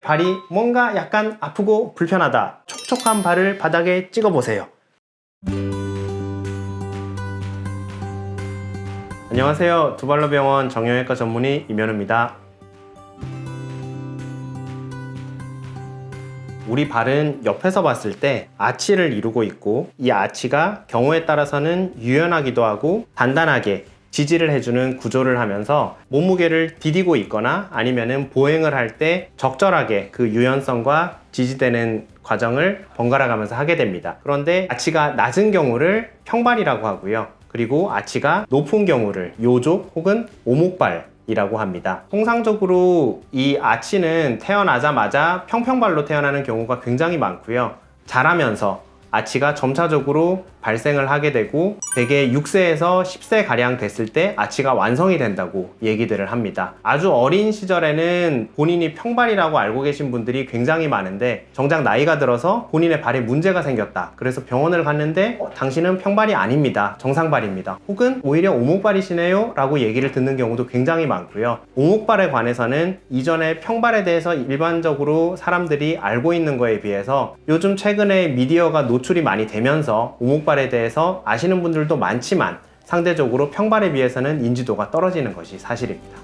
발이 뭔가 약간 아프고 불편하다. 촉촉한 발을 바닥에 찍어보세요. 안녕하세요. 두발로병원 정형외과 전문의 이면우입니다. 우리 발은 옆에서 봤을 때 아치를 이루고 있고, 이 아치가 경우에 따라서는 유연하기도 하고 단단하게 지지를 해주는 구조를 하면서 몸무게를 디디고 있거나 아니면은 보행을 할 때 적절하게 그 유연성과 지지되는 과정을 번갈아 가면서 하게 됩니다. 그런데 아치가 낮은 경우를 평발이라고 하고요. 그리고 아치가 높은 경우를 요족 혹은 오목발이라고 합니다. 통상적으로 이 아치는 태어나자마자 평평발로 태어나는 경우가 굉장히 많고요. 자라면서 아치가 점차적으로 발생을 하게 되고 대개 6세에서 10세 가량 됐을 때 아치가 완성이 된다고 얘기들을 합니다. 아주 어린 시절에는 본인이 평발이라고 알고 계신 분들이 굉장히 많은데, 정작 나이가 들어서 본인의 발에 문제가 생겼다. 그래서 병원을 갔는데 당신은 평발이 아닙니다. 정상발입니다. 혹은 오히려 오목발이시네요 라고 얘기를 듣는 경우도 굉장히 많고요. 오목발에 관해서는 이전에 평발에 대해서 일반적으로 사람들이 알고 있는 거에 비해서 요즘 최근에 미디어가 노출이 많이 되면서 오목발에 대해서 아시는 분들도 많지만 상대적으로 평발에 비해서는 인지도가 떨어지는 것이 사실입니다.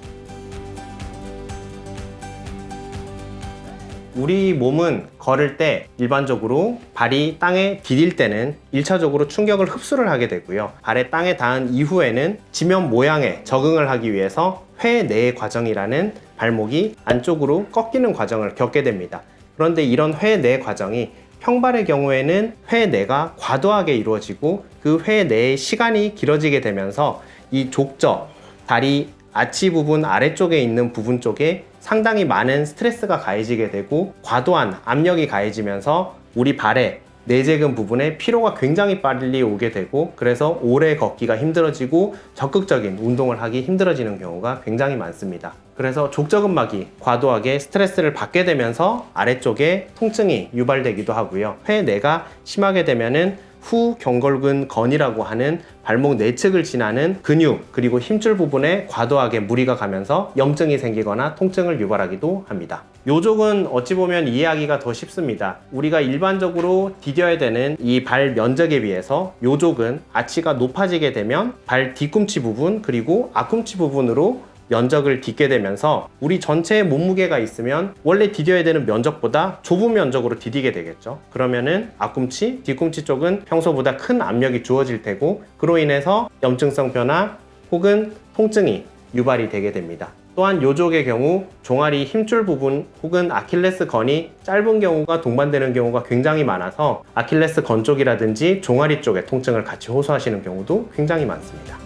우리 몸은 걸을 때 일반적으로 발이 땅에 디딜 때는 1차적으로 충격을 흡수를 하게 되고요. 발에 땅에 닿은 이후에는 지면 모양에 적응을 하기 위해서 회내 과정이라는 발목이 안쪽으로 꺾이는 과정을 겪게 됩니다. 그런데 이런 회내 과정이 평발의 경우에는 회내가 과도하게 이루어지고 그 회내의 시간이 길어지게 되면서 이 족저, 다리 아치 부분 아래쪽에 있는 부분 쪽에 상당히 많은 스트레스가 가해지게 되고 과도한 압력이 가해지면서 우리 발의 내재근 부분에 피로가 굉장히 빨리 오게 되고, 그래서 오래 걷기가 힘들어지고 적극적인 운동을 하기 힘들어지는 경우가 굉장히 많습니다. 그래서 족저근막이 과도하게 스트레스를 받게 되면서 아래쪽에 통증이 유발되기도 하고요. 회내가 심하게 되면은 후경골근 건이라고 하는 발목 내측을 지나는 근육 그리고 힘줄 부분에 과도하게 무리가 가면서 염증이 생기거나 통증을 유발하기도 합니다. 요족은 어찌 보면 이해하기가 더 쉽습니다. 우리가 일반적으로 디뎌야 되는 이 발 면적에 비해서 요족은 아치가 높아지게 되면 발 뒤꿈치 부분 그리고 앞꿈치 부분으로 면적을 딛게 되면서 우리 전체의 몸무게가 있으면 원래 디뎌야 되는 면적보다 좁은 면적으로 디디게 되겠죠. 그러면은 앞꿈치, 뒤꿈치 쪽은 평소보다 큰 압력이 주어질 테고, 그로 인해서 염증성 변화 혹은 통증이 유발이 되게 됩니다. 또한 요족의 경우 종아리 힘줄 부분 혹은 아킬레스 건이 짧은 경우가 동반되는 경우가 굉장히 많아서 아킬레스 건 쪽이라든지 종아리 쪽에 통증을 같이 호소하시는 경우도 굉장히 많습니다.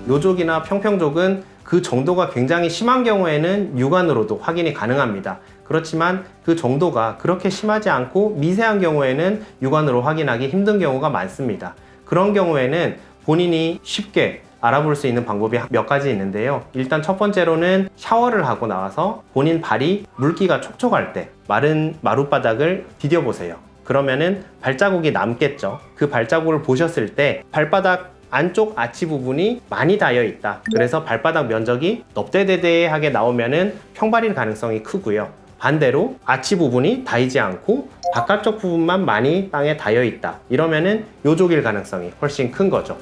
요족이나 평평족은 그 정도가 굉장히 심한 경우에는 육안으로도 확인이 가능합니다. 그렇지만 그 정도가 그렇게 심하지 않고 미세한 경우에는 육안으로 확인하기 힘든 경우가 많습니다. 그런 경우에는 본인이 쉽게 알아볼 수 있는 방법이 몇 가지 있는데요. 일단 첫 번째로는 샤워를 하고 나와서 본인 발이 물기가 촉촉할 때 마른 마룻바닥을 디뎌보세요. 그러면은 발자국이 남겠죠. 그 발자국을 보셨을 때 발바닥 안쪽 아치 부분이 많이 닿여 있다. 그래서 발바닥 면적이 넙대대대하게 나오면은 평발일 가능성이 크고요. 반대로 아치 부분이 닿이지 않고 바깥쪽 부분만 많이 땅에 닿여 있다. 이러면은 요족일 가능성이 훨씬 큰 거죠.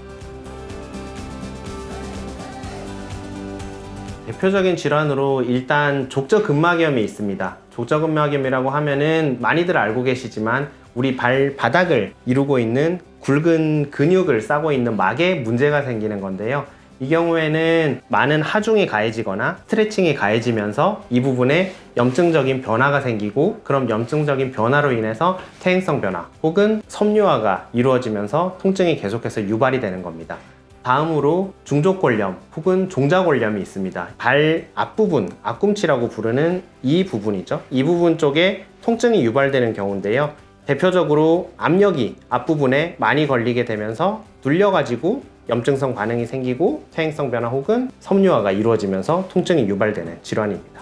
대표적인 질환으로 일단 족저근막염이 있습니다. 족저근막염이라고 하면은 많이들 알고 계시지만 우리 발바닥을 이루고 있는 굵은 근육을 싸고 있는 막에 문제가 생기는 건데요. 이 경우에는 많은 하중이 가해지거나 스트레칭이 가해지면서 이 부분에 염증적인 변화가 생기고, 그럼 염증적인 변화로 인해서 퇴행성 변화 혹은 섬유화가 이루어지면서 통증이 계속해서 유발이 되는 겁니다. 다음으로 중족골염 혹은 종자골염이 있습니다. 발 앞부분, 앞꿈치라고 부르는 이 부분이죠. 이 부분 쪽에 통증이 유발되는 경우인데요. 대표적으로 압력이 앞부분에 많이 걸리게 되면서 눌려가지고 염증성 반응이 생기고 퇴행성 변화 혹은 섬유화가 이루어지면서 통증이 유발되는 질환입니다.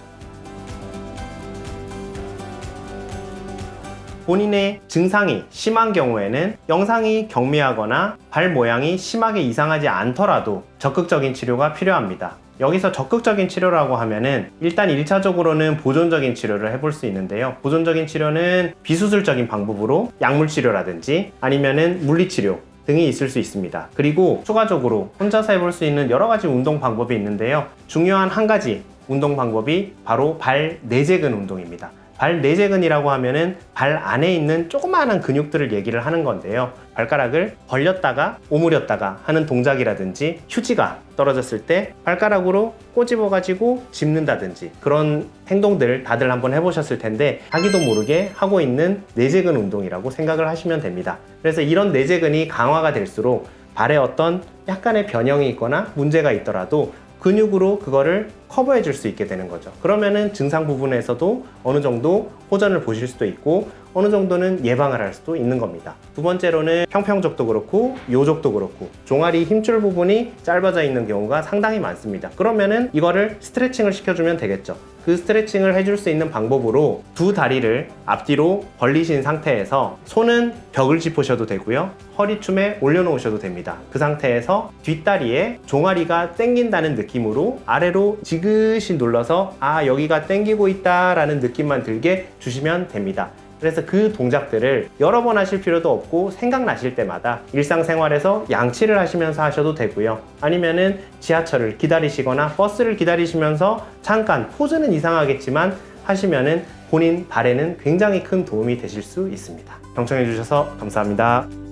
본인의 증상이 심한 경우에는 영상이 경미하거나 발 모양이 심하게 이상하지 않더라도 적극적인 치료가 필요합니다. 여기서 적극적인 치료라고 하면은 일단 1차적으로는 보존적인 치료를 해볼 수 있는데요. 보존적인 치료는 비수술적인 방법으로 약물 치료라든지 아니면은 물리치료 등이 있을 수 있습니다. 그리고 추가적으로 혼자서 해볼 수 있는 여러 가지 운동 방법이 있는데요. 중요한 한 가지 운동 방법이 바로 발 내재근 운동입니다. 발 내재근이라고 하면은 발 안에 있는 조그마한 근육들을 얘기를 하는 건데요. 발가락을 벌렸다가 오므렸다가 하는 동작이라든지 휴지가 떨어졌을 때 발가락으로 꼬집어 가지고 짚는다든지 그런 행동들 다들 한번 해보셨을 텐데 자기도 모르게 하고 있는 내재근 운동이라고 생각을 하시면 됩니다. 그래서 이런 내재근이 강화가 될수록 발에 어떤 약간의 변형이 있거나 문제가 있더라도 근육으로 그거를 커버해 줄 수 있게 되는 거죠. 그러면은 증상 부분에서도 어느 정도 호전을 보실 수도 있고 어느 정도는 예방을 할 수도 있는 겁니다. 두 번째로는 평평족도 그렇고 요족도 그렇고 종아리 힘줄 부분이 짧아져 있는 경우가 상당히 많습니다. 그러면은 이거를 스트레칭을 시켜주면 되겠죠. 그 스트레칭을 해줄 수 있는 방법으로 두 다리를 앞뒤로 벌리신 상태에서 손은 벽을 짚으셔도 되고요. 허리춤에 올려놓으셔도 됩니다. 그 상태에서 뒷다리에 종아리가 당긴다는 느낌으로 아래로 지그시 눌러서 아 여기가 당기고 있다 라는 느낌만 들게 주시면 됩니다. 그래서 그 동작들을 여러 번 하실 필요도 없고 생각나실 때마다 일상생활에서 양치를 하시면서 하셔도 되고요. 아니면은 지하철을 기다리시거나 버스를 기다리시면서 잠깐 포즈는 이상하겠지만 하시면은 본인 발에는 굉장히 큰 도움이 되실 수 있습니다. 경청해 주셔서 감사합니다.